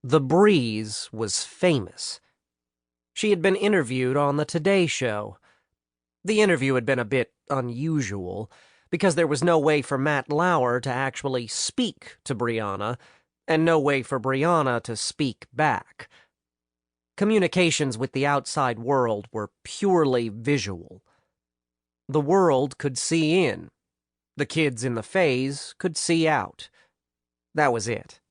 The Breeze was famous. She had been interviewed on the Today Show. The interview had been a bit unusual, because there was no way for Matt Lauer to actually speak to Brianna, and no way for Brianna to speak back. Communications with the outside world were purely visual. The world could see in. The kids in the FAYZ could see out. That was it.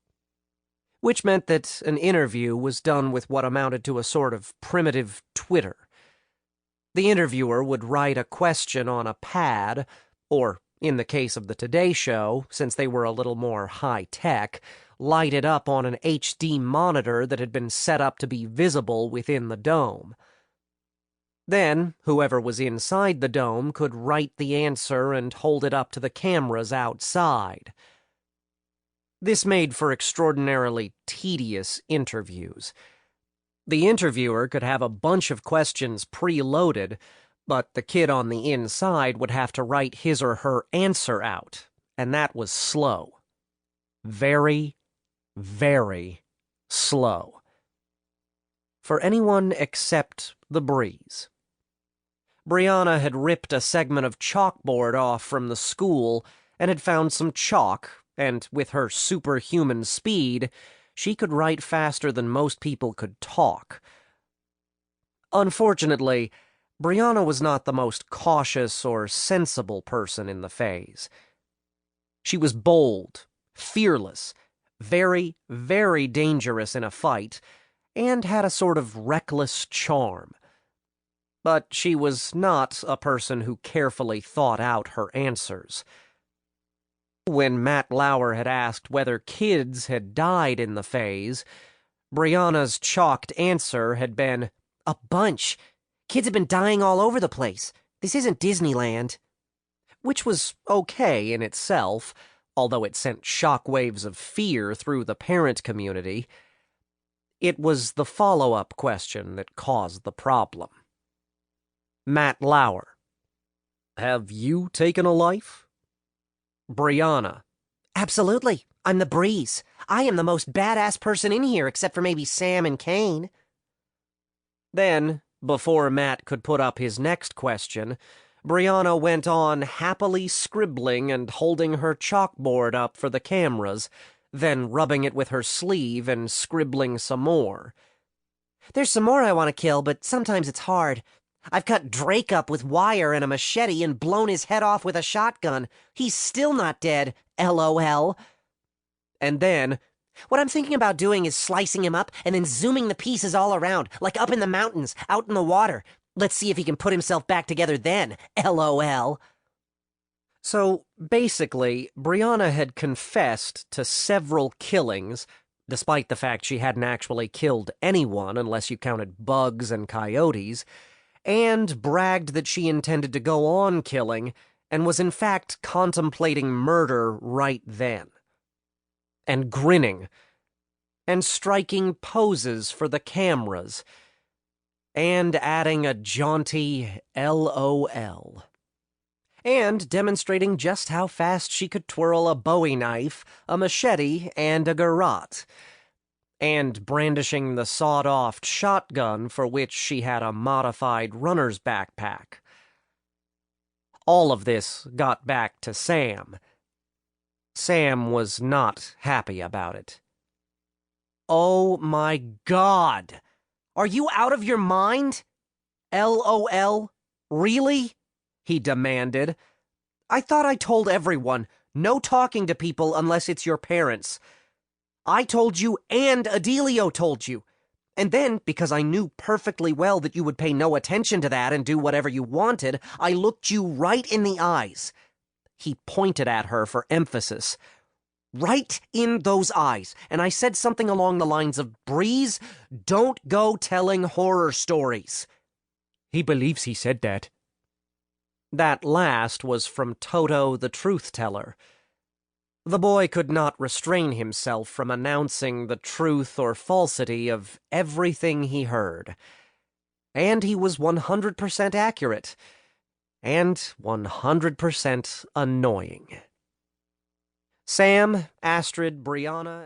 Which meant that an interview was done with what amounted to a sort of primitive Twitter. The interviewer would write a question on a pad, or, in the case of the Today Show, since they were a little more high-tech, light it up on an HD monitor that had been set up to be visible within the dome. Then, whoever was inside the dome could write the answer and hold it up to the cameras outside. This made for extraordinarily tedious interviews. The interviewer could have a bunch of questions preloaded, but the kid on the inside would have to write his or her answer out, and that was slow. Very, very slow. For anyone except the Breeze. Brianna had ripped a segment of chalkboard off from the school and had found some chalk, and with her superhuman speed, she could write faster than most people could talk. Unfortunately, Brianna was not the most cautious or sensible person in the FAYZ. She was bold, fearless, very, very dangerous in a fight, and had a sort of reckless charm. But she was not a person who carefully thought out her answers. When Matt Lauer had asked whether kids had died in the FAYZ, Brianna's chalked answer had been, "A bunch. Kids have been dying all over the place. This isn't Disneyland." Which was okay in itself, although it sent shockwaves of fear through the parent community. It was the follow-up question that caused the problem. Matt Lauer: "Have you taken a life?" Brianna: "Absolutely. I'm the Breeze. I am the most badass person in here, except for maybe Sam and Kane." Then, before Matt could put up his next question, Brianna went on happily scribbling and holding her chalkboard up for the cameras, then rubbing it with her sleeve and scribbling some more. "There's some more I want to kill, but sometimes it's hard. I've cut Drake up with wire and a machete and blown his head off with a shotgun. He's still not dead, LOL. And then, what I'm thinking about doing is slicing him up and then zooming the pieces all around, like up in the mountains, out in the water. Let's see if he can put himself back together then, LOL. So, basically, Brianna had confessed to several killings, despite the fact she hadn't actually killed anyone unless you counted bugs and coyotes, and bragged that she intended to go on killing, and was in fact contemplating murder right then. And grinning. And striking poses for the cameras. And adding a jaunty LOL. And demonstrating just how fast she could twirl a Bowie knife, a machete, and a garrote. And brandishing the sawed-off shotgun for which she had a modified runner's backpack. All of this got back to Sam. Sam was not happy about it. "Oh my God! Are you out of your mind? LOL? Really?" he demanded. "I thought I told everyone, no talking to people unless it's your parents. I told you and Adelio told you. And then, because I knew perfectly well that you would pay no attention to that and do whatever you wanted, I looked you right in the eyes." He pointed at her for emphasis. "Right in those eyes, and I said something along the lines of, 'Breeze, don't go telling horror stories.'" "He believes he said that." That last was from Toto the Truth Teller. The boy could not restrain himself from announcing the truth or falsity of everything he heard. And he was 100% accurate. And 100% annoying. Sam, Astrid, Brianna...